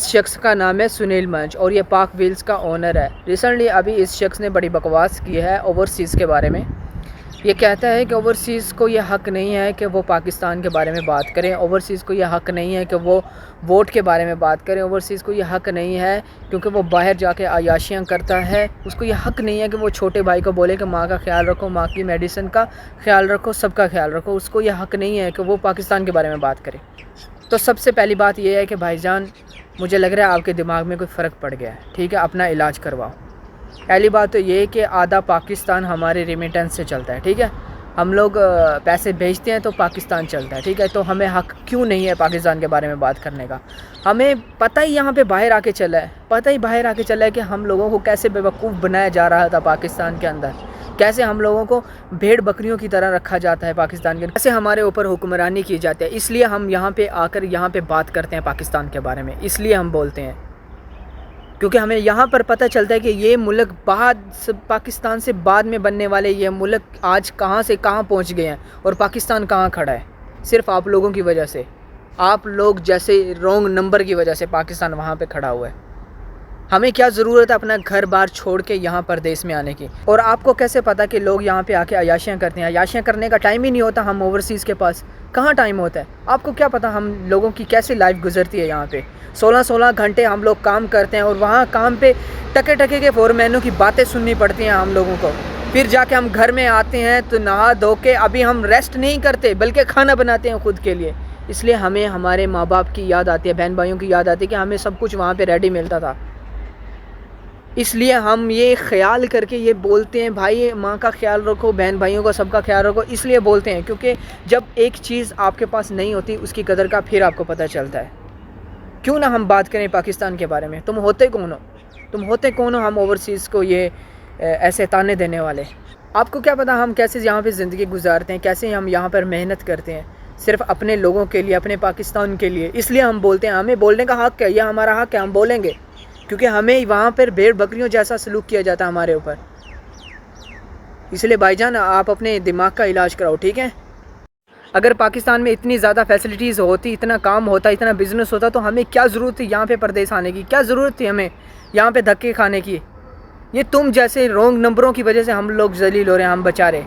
شخص کا نام ہے سنیل منچ اور یہ پاک ویلز کا اونر ہے۔ ریسنٹلی ابھی اس شخص نے بڑی بکواس کی ہے اوورسیز کے بارے میں۔ یہ کہتا ہے کہ اوورسیز کو یہ حق نہیں ہے کہ وہ پاکستان کے بارے میں بات کریں، اوورسیز کو یہ حق نہیں ہے کہ وہ ووٹ کے بارے میں بات کریں، اوورسیز کو یہ حق نہیں ہے کیونکہ وہ باہر جا کے عیاشیاں کرتا ہے، اس کو یہ حق نہیں ہے کہ وہ چھوٹے بھائی کو بولے کہ ماں کا خیال رکھو، ماں کی میڈیسن کا خیال رکھو، سب کا خیال رکھو، اس کو یہ حق نہیں ہے کہ وہ پاکستان کے بارے میں بات کرے۔ تو سب سے پہلی بات یہ ہے کہ بھائی جان مجھے لگ رہا ہے آپ کے دماغ میں کوئی فرق پڑ گیا ہے، ٹھیک ہے، اپنا علاج کرواؤ۔ پہلی بات تو یہ ہے کہ آدھا پاکستان ہمارے ریمیٹنس سے چلتا ہے، ٹھیک ہے، ہم لوگ پیسے بھیجتے ہیں تو پاکستان چلتا ہے، ٹھیک ہے، تو ہمیں حق کیوں نہیں ہے پاکستان کے بارے میں بات کرنے کا؟ ہمیں پتہ ہی یہاں پہ باہر آ کے چلا ہے کہ ہم لوگوں کو کیسے بیوقوف بنایا جا رہا تھا پاکستان کے اندر، کیسے ہم لوگوں کو بھیڑ بکریوں کی طرح رکھا جاتا ہے پاکستان کے اندر، کیسے ہمارے اوپر حکمرانی کی جاتی ہے۔ اس لیے ہم یہاں پہ آ کر یہاں پہ بات کرتے ہیں پاکستان کے بارے میں، اس لیے ہم بولتے ہیں کیونکہ ہمیں یہاں پر پتہ چلتا ہے کہ یہ ملک پاکستان سے بعد میں بننے والے یہ ملک آج کہاں سے کہاں پہنچ گئے ہیں اور پاکستان کہاں کھڑا ہے۔ صرف آپ لوگوں کی وجہ سے، آپ لوگ جیسے رونگ نمبر کی وجہ سے پاکستان وہاں پہ کھڑا ہوا ہے۔ ہمیں کیا ضرورت ہے اپنا گھر بار چھوڑ کے یہاں پردیس میں آنے کی؟ اور آپ کو کیسے پتہ کہ لوگ یہاں پہ آ کے عیاشیاں کرتے ہیں؟ عیاشیاں کرنے کا ٹائم ہی نہیں ہوتا ہم اوورسیز کے پاس، کہاں ٹائم ہوتا ہے؟ آپ کو کیا پتہ ہم لوگوں کی کیسے لائف گزرتی ہے؟ یہاں پہ 16 گھنٹے ہم لوگ کام کرتے ہیں اور وہاں کام پہ ٹکے کے فور مینوں کی باتیں سننی پڑتی ہیں ہم لوگوں کو۔ پھر جا کے ہم گھر میں آتے ہیں تو نہا دھو کے ابھی ہم ریسٹ نہیں کرتے بلکہ کھانا بناتے ہیں خود کے لیے۔ اس لیے ہمیں ہمارے ماں باپ کی یاد آتی ہے، بہن بھائیوں کی یاد آتی ہے کہ ہمیں سب کچھ وہاں پہ ریڈی ملتا تھا۔ اس لیے ہم یہ خیال کر کے یہ بولتے ہیں بھائی ماں کا خیال رکھو، بہن بھائیوں کا سب کا خیال رکھو، اس لیے بولتے ہیں کیونکہ جب ایک چیز آپ کے پاس نہیں ہوتی اس کی قدر کا پھر آپ کو پتہ چلتا ہے۔ کیوں نہ ہم بات کریں پاکستان کے بارے میں؟ تم ہوتے کون ہو ہم اوورسیز کو یہ ایسے تانے دینے والے؟ آپ کو کیا پتہ ہم کیسے یہاں پہ زندگی گزارتے ہیں، کیسے ہم یہاں پر محنت کرتے ہیں صرف اپنے لوگوں کے لیے، اپنے پاکستان کے لیے۔ اس لیے ہم بولتے ہیں، ہمیں بولنے کا حق ہے، یہ ہمارا حق ہے، ہم بولیں گے کیونکہ ہمیں وہاں پر بھیڑ بکریوں جیسا سلوک کیا جاتا ہے ہمارے اوپر۔ اس لیے بھائی جان آپ اپنے دماغ کا علاج کراؤ، ٹھیک ہے؟ اگر پاکستان میں اتنی زیادہ فیسلٹیز ہوتی، اتنا کام ہوتا، اتنا بزنس ہوتا تو ہمیں کیا ضرورت تھی یہاں پہ پردیس آنے کی؟ کیا ضرورت تھی ہمیں یہاں پہ دھکے کھانے کی؟ یہ تم جیسے رونگ نمبروں کی وجہ سے ہم لوگ ذلیل ہو رہے ہیں، ہم بچارے۔